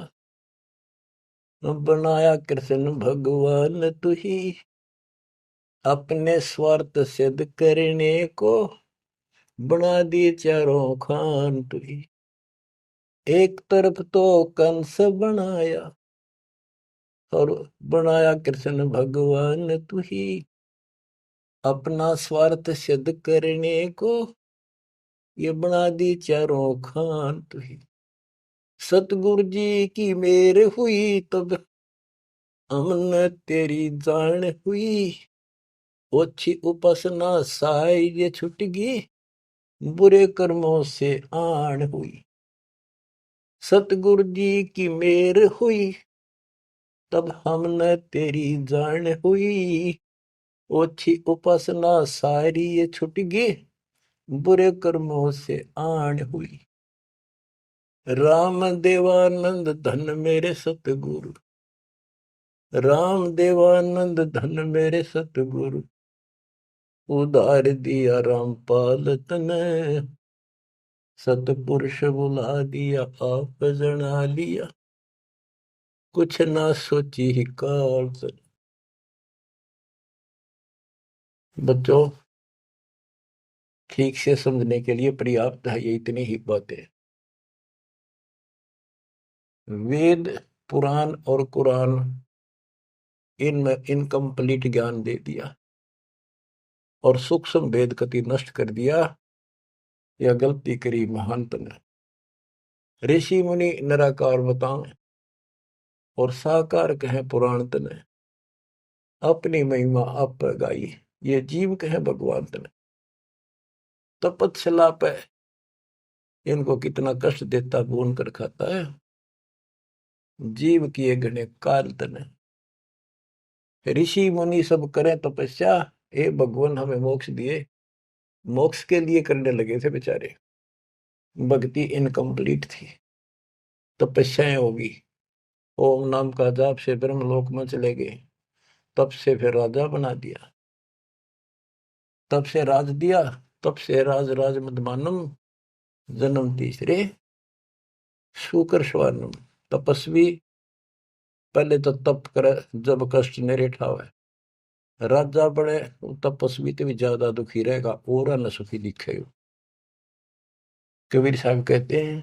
बनाया कृष्ण भगवान तू ही, अपने स्वार्थ सिद्ध करने को बना दिए चारों खान तू ही। एक तरफ तो कंस बनाया, और बनाया कृष्ण भगवान तू ही, अपना स्वार्थ सिद्ध करने को ये बना दी चारों खान तू ही। सतगुरु जी की मेर हुई, तब हमने तेरी जान हुई, ओछी उपासना साई ये छुटगी, बुरे कर्मों से आन हुई। सतगुरु जी की मेर हुई, तब हमने तेरी जान हुई, ओछी उपासना सारी ये छुटगी, बुरे कर्मों से आन हुई। राम देवानंद धन मेरे सतगुरु, राम देवानंद धन मेरे सतगुरु, उधार दिया रामपाल तने, सतपुरुष बुला दिया, आप जना लिया, कुछ ना सोची ही काल तने। बच्चों, ठीक से समझने के लिए पर्याप्त है ये इतनी ही बातें। वेद, पुराण और कुरान, इनमें इनकम्प्लीट ज्ञान दे दिया और सूक्ष्म भेद कति नष्ट कर दिया। यह गलती करी महंत ने। ऋषि मुनि निराकार बताएं और साकार कहे पुराण तने, अपनी महिमा आप गाई, ये जीव कहे भगवान तने। तपस्या पे इनको कितना कष्ट देता, भून कर खाता है, जीव किए गणे काल तने। ऋषि मुनि सब करें तपस्या, हे भगवान हमें मोक्ष दिए, मोक्ष के लिए करने लगे थे बेचारे, भक्ति इनकम्प्लीट थी, तपस्याएं होगी, ओम नाम का जाप से ब्रह्मलोक में चले गए, तब से फिर राजा बना दिया, तब से राज दिया, तब से राज राज मदमानम, जन्म तीसरे शुकर स्वानम। तपस्वी पहले तो तप करे जब कष्ट निरे ठावे, राजा बड़े तपस्वी तो भी ज्यादा दुखी रहेगा और न सुखी दिखेगा। कबीर साहब कहते हैं,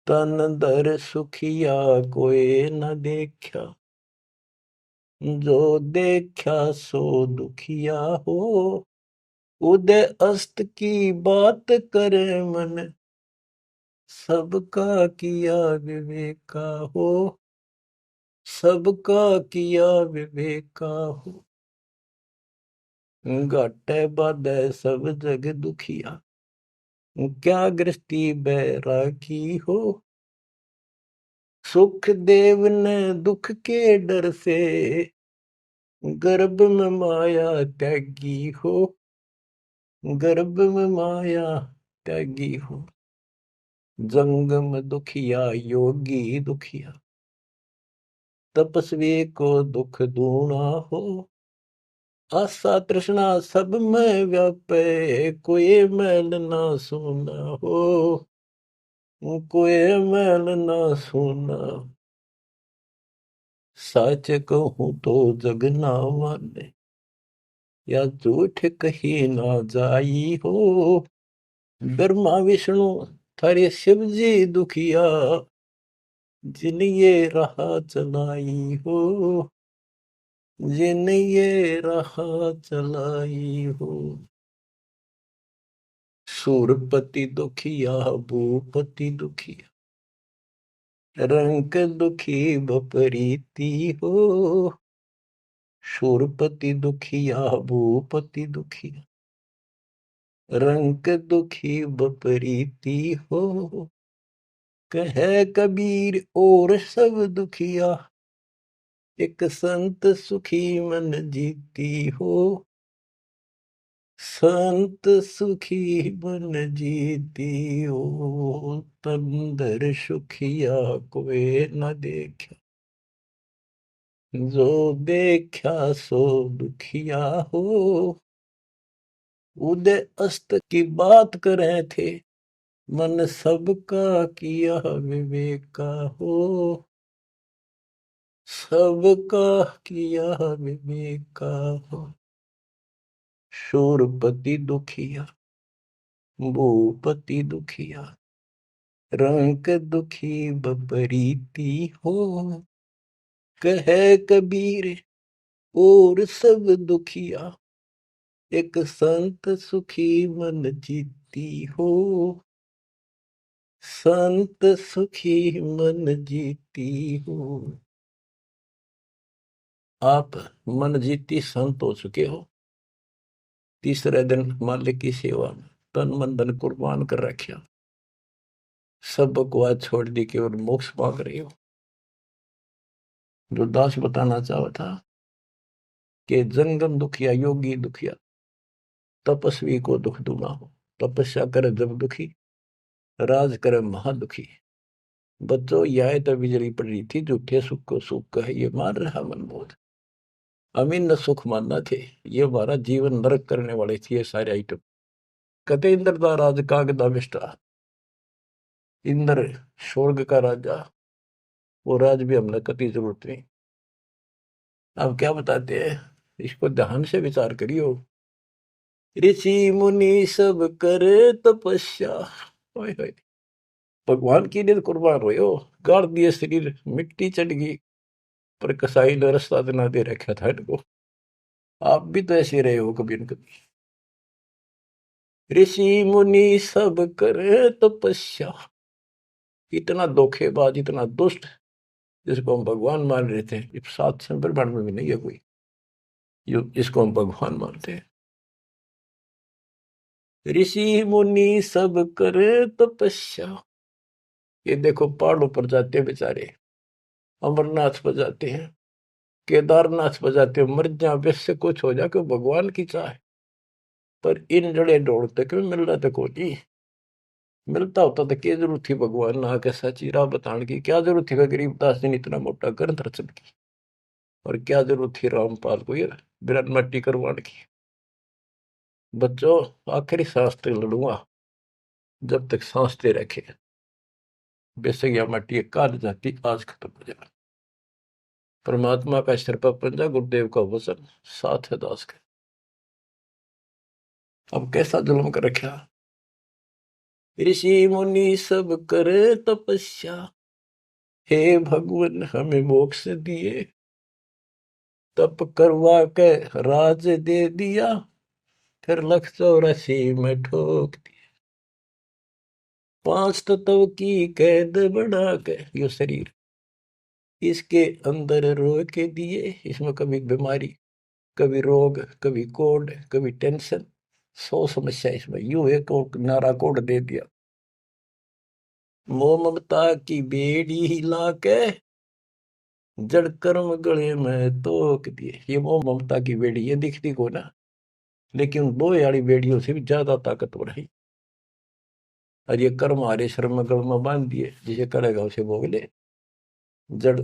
तन दर सुखिया कोई न देखा, जो देखा सो दुखिया हो, उदय अस्त की बात करे मन, सबका किया विवेका हो, सबका किया विवेका हो। घाटे बाधे सब जग दुखिया, क्या गृहस्थी बैरागी हो, सुख देव ने दुख के डर से, गर्भ में माया त्यागी हो, गर्भ में माया त्यागी हो। जंगम दुखिया योगी दुखिया, तपस्वी को दुख दूना हो। आशा तृष्णा सब में व्यापे, कोई मैल ना सुना हो, कोई मैल ना सुना। सच कहूं तो जग ना माने, या झूठ कही ना जाई हो। ब्रह्मा विष्णु थारे शिव जी दुखिया, जिन ये राह चलाई हो, जिन ये राह चलाई हो। सूरपति दुखिया भूपति दुखिया, रंक दुखी बपरीती हो। सूरपति दुखिया भूपति दुखिया, रंक दुखी बपरीती हो। कहे कबीर और सब दुखिया, एक संत सुखी मन जीती हो। संत सुखी मन जीती हो, तंदर सुखिया कोई न देखा, जो देखा सो दुखिया हो। उदय अस्त की बात करे थे, मन सबका किया विवेका हो। सबका किया विवेका हो। शूरपति दुखिया भूपति दुखिया, रंक दुखी बपरीती हो। कहे कबीर और सब दुखिया, एक संत सुखी मन जीती हो। संत सुखी मन जीती हो। आप मन जीती संत हो चुके हो। तीसरे दिन मालिक की सेवा में तन मन धन कुर्बान कर रखा, सब बकवास छोड़ दी, केवल मोक्ष मांग रही हो। जो दास बताना चाहा था कि जंगम दुखिया योगी दुखिया, तपस्वी को दुख दूना हो। तपस्या करे जब दुखी, राज करे महादुखी। बच्चों यह तो बिजली पड़ रही थी, झूठे सुख को सुख कहे ये मान रहा मनमोद। अमीन न सुख मानना थे, ये हमारा जीवन नरक करने वाले थे ये सारे आइटम। कते इंद्र का राज कागदा बिष्टा, इंद्र स्वर्ग का राजा, वो राज भी हमने कति जरूरत नहीं। अब क्या बताते हैं, इसको ध्यान से विचार करियो। ऋषि मुनि सब करे तपस्या, ओए होए, भगवान की लिए कुर्बान हो, गाड़ दिए शरीर, मिट्टी चढ़ गई, पर कसाई ने रास्ता ना दे रखा था इनको। आप भी तो ऐसे रहे हो कभी न कभी। ऋषि मुनि सब करे तपस्या, इतना धोखेबाज इतना दुष्ट जिसको हम भगवान मान रहे थे, इस सात संप्रमण में भी नहीं है कोई इसको हम भगवान मानते हैं। ऋषि मुनि सब करे तपस्या, ये देखो पहाड़ों पर जाते हैं बेचारे, अमरनाथ पर जाते हैं, केदारनाथ पर जाते हैं, मर जा बेस से कुछ हो जाए भगवान की चाह। पर इन जड़े ढोड़ते क्यों मिल रहा था कोई, मिलता होता तो क्या जरूरत थी भगवान ना के सच्ची राह बताने की। क्या जरूरत थी गरीबदास जी ने इतना मोटा ग्रंथ रचन की, और क्या जरूरत थी रामपाल को ये बिरन मट्टी करवाने की। बच्चों आखिरी सांस तक लड़ूंगा, जब तक सांस दे रखे। बेशक यह मट्टी काल जाती आज खत्म हो जाए। परमात्मा का सिर पर पंजा, गुरुदेव का वचन साथ है दास का। अब कैसा जुल्म कर रखा। ऋषि मुनि सब करे तपस्या, हे भगवान हमें मोक्ष दिए। तप करवा के राज दे दिया, फिर 184 में ठोक दिया। 5 तत्व की कैद बढ़ा के यो शरीर इसके अंदर रोक के दिए। इसमें कभी बीमारी, कभी रोग, कभी कोढ़, कभी टेंशन, 100 समस्या इसमें। यूं एक और नारा कोड दे दिया, मोह ममता की बेड़ी हिला के जड़ कर्म गले में तोक दिए। ये मोह ममता की बेड़ी ये दिखती को ना, लेकिन दो यारी बेड़ियों से भी ज्यादा ताकतवर है। और ये कर्म हमारे श्रम गल में बांध दिए, जिसे करेगा उसे भोग ले। जड़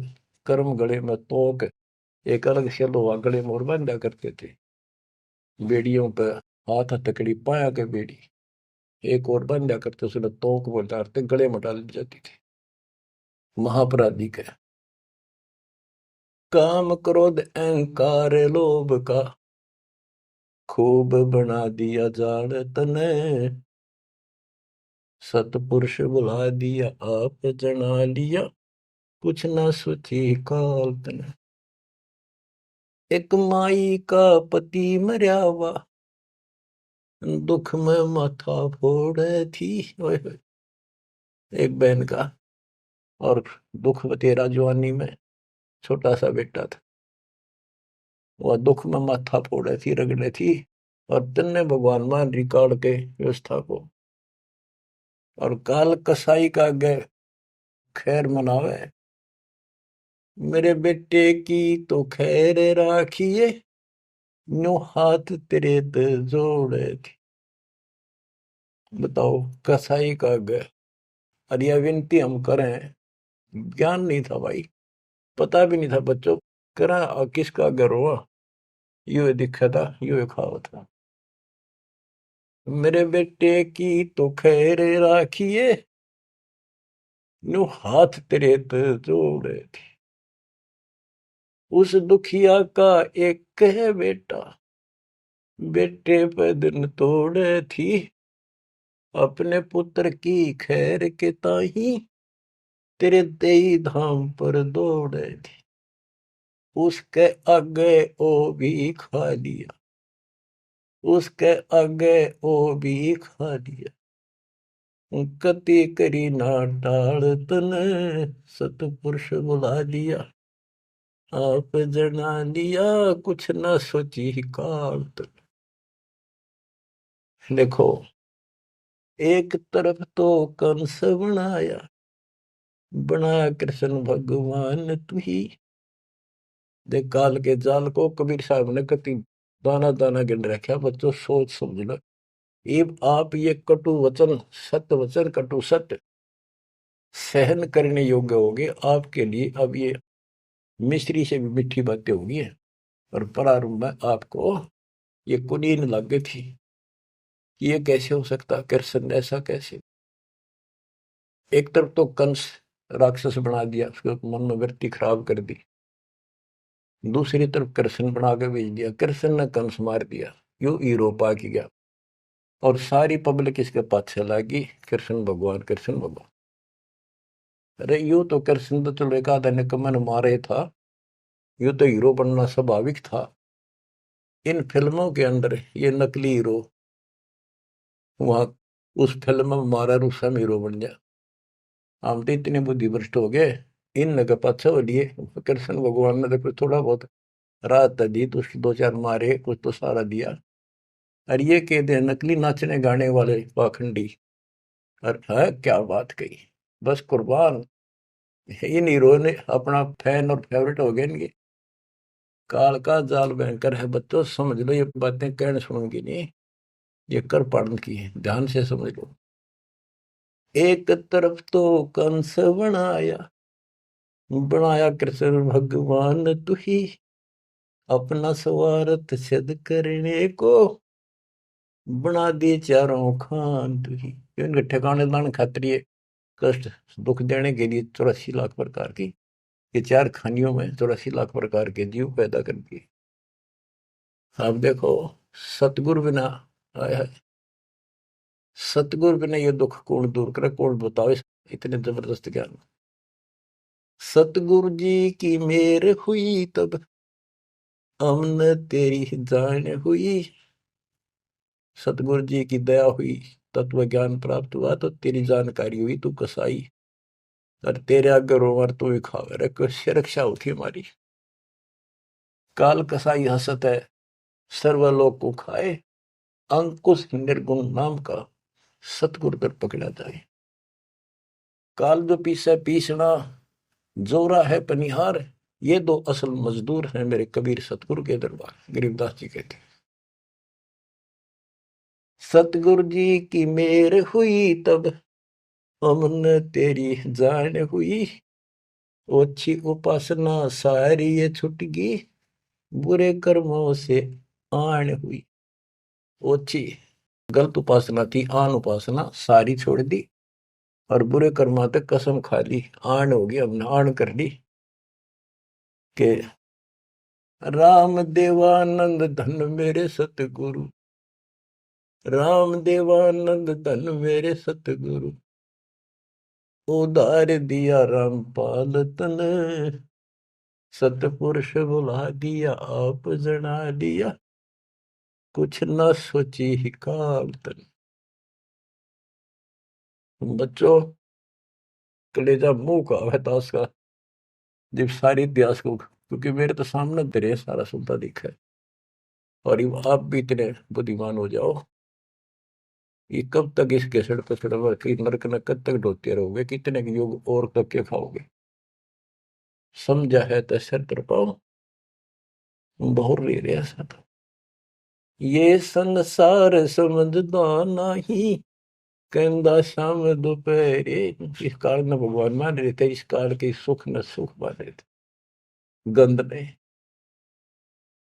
कर्म गले में तोक, एक अलग से लोहा गले में और बांधा करते थे। बेड़ियों पर हाथ हथकड़ी पाया के बेड़ी एक और बांधा करते, उसने तोक बोलते गले में डाल जाती थी। महापराधी के काम क्रोध अहंकार लोभ का खूब बना दिया जाड़ तने, सतपुरुष बुला दिया आप जना लिया कुछ न सोची काल तने। एक माई का पति मरया हुआ दुख में माथा फोड़े थी। ओए होए। एक बहन का और दुख तेरा जवानी में छोटा सा बेटा था, वह दुख में माथा फोड़े थी, रगड़े थी। और तन्ने भगवान मान रिकॉर्ड के व्यवस्था को, और काल कसाई का आगे खैर मनावे। मेरे बेटे की तो खैर राखिए, नो हाथ तेरे ते जोड़े थी। बताओ, कसाई का आगे। और यह विनती हम करें, ज्ञान नहीं था भाई, पता भी नहीं था बच्चों, करा किसका आगे रोआ। यू दिखा था, यू खावा था। मेरे बेटे की तो खैर राखिए, नो हाथ तेरे ते जोड़े थी। उस दुखिया का एक है बेटा, बेटे पे दिन तोड़े थी। अपने पुत्र की खैर के ताही तेरे देई धाम पर दौड़े थी। उसके आगे ओ भी खा लिया, उसके आगे ओ भी खा लिया। कति करी ना टाल तने, सतपुरुष बुला लिया आप जना लिया कुछ न सोची काल तन। देखो, एक तरफ तो कंस बनाया, बनाया कृष्ण भगवान तू ही। देख काल के जाल को कबीर साहब ने कति दाना दाना गिन रखा। बच्चों सोच समझ लो, अब आप ये कटु वचन, सत्य वचन कटु सत्य सहन करने योग्य होगे आपके लिए। अब ये मिश्री से भी मीठी बातें होगी। और प्रारंभ में आपको ये कुनीन लग गई थी कि ये कैसे हो सकता, कृष्ण ऐसा कैसे। एक तरफ तो कंस राक्षस बना दिया, उसके मन में वृत्ति खराब कर दी। दूसरी तरफ कृष्ण बना के भेज दिया, कृष्ण ने कंस मार दिया। यू हीरो पा की गया, और सारी पब्लिक इसके पाछे लगी, कृष्ण भगवान कृष्ण भगवान। अरे यू तो कृष्ण तो चलो एक आधा निकम्मन मारे था, यू तो हीरो बनना स्वाभाविक था। इन फिल्मों के अंदर ये नकली हीरो वहां उस फिल्म में मारा रूसा में हीरो बन गया। हम तो इतने बुद्धि भ्रष्ट हो गए, इन लगे पाछा हो लिए। कृष्ण भगवान ने देखो थोड़ा बहुत राहत दी, तो उसकी दो चार मारे, कुछ तो सारा दिया। और ये कहते हैं नकली नाचने गाने वाले पाखंडी। और है क्या बात कही, बस कुर्बान। इन हीरो ने अपना फैन और फेवरेट हो गए इनके। काल का जाल भयंकर है बच्चों, समझ लो। ये बातें कहने सुनूंगी नहीं, ये कर पाड़न की है, ध्यान से समझ लो। एक तरफ तो कंस बनाया, बनाया कृष्ण भगवान तू ही। अपना स्वार्थ सिद्ध करने को बना दिए चारों खान तू ही। इनके ठिकाने लाने खातिर ये कष्ट दुख देने के लिए 84 लाख प्रकार की, ये चार खानियों में 84 लाख प्रकार के जीव पैदा कर दिए। अब देखो, सतगुरु बिना आया, सतगुरु बिना ये दुख कौन दूर करे, कौन बताओ इस इतने जबरदस्त ज्ञान। सतगुरु जी की मेर हुई तब हमने तेरी जान हुई। सतगुरु जी की दया हुई, तत्व ज्ञान प्राप्त हुआ, तो तेरी जानकारी हुई, तू कसाई। और तेरे आगे रोवर तू ही खावे रे, कैसे रक्षा होती हमारी। काल कसाई हसत है, सर्वलोक को खाए। अंकुश निर्गुण नाम का सतगुरु कर पकड़ा जाए। काल जो पीसे पीसना, जोरा है पनिहार, ये दो असल मजदूर हैं मेरे कबीर सतगुरु के दरबार। गरीबदास जी कहते हैं, सतगुरु जी की मेर हुई तब हमने तेरी जान हुई, ओछी उपासना सारी ये छुट गई, बुरे कर्मों से आन हुई। ओछी गलत उपासना थी, आन उपासना सारी छोड़ दी, और बुरे कर्मा तक कसम खा ली, आन होगी, हमने आन कर ली कि राम देवानंद धन मेरे सतगुरु, राम देवानंद धन मेरे सतगुरु, उधार दिया रामपाल तन, सतपुरुष बुला दिया आप जना दिया, कुछ न सोची ही काल तन। बच्चों, कलेजा मुंह का है ताश का, जब सारी इतिहास को, क्योंकि मेरे तो सामने तेरे सारा सुनता दिखा है, और ये आप भी इतने बुद्धिमान हो जाओ, ये कब तक इस घसड़ पसड़ की नरक न कब तक ढोते रहोगे, कितने के युग और तक के खाओगे। समझा है तो सर तर पाओ, बहुर ले रहे ऐसा तो। ये संसार समझदा नहीं, कहंदा शाम दोपहरे, इस काल न भगवान मान रहे थे, इस काल के सुख न सुख मान रहे थे, गंद ने।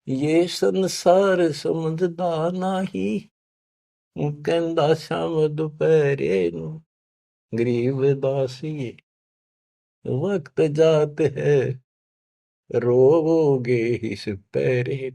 ये संसार समझदा नहीं, कहंदा शाम दोपहरे, गरीब दासी वक्त जात है, रोवोगे इस पैरे।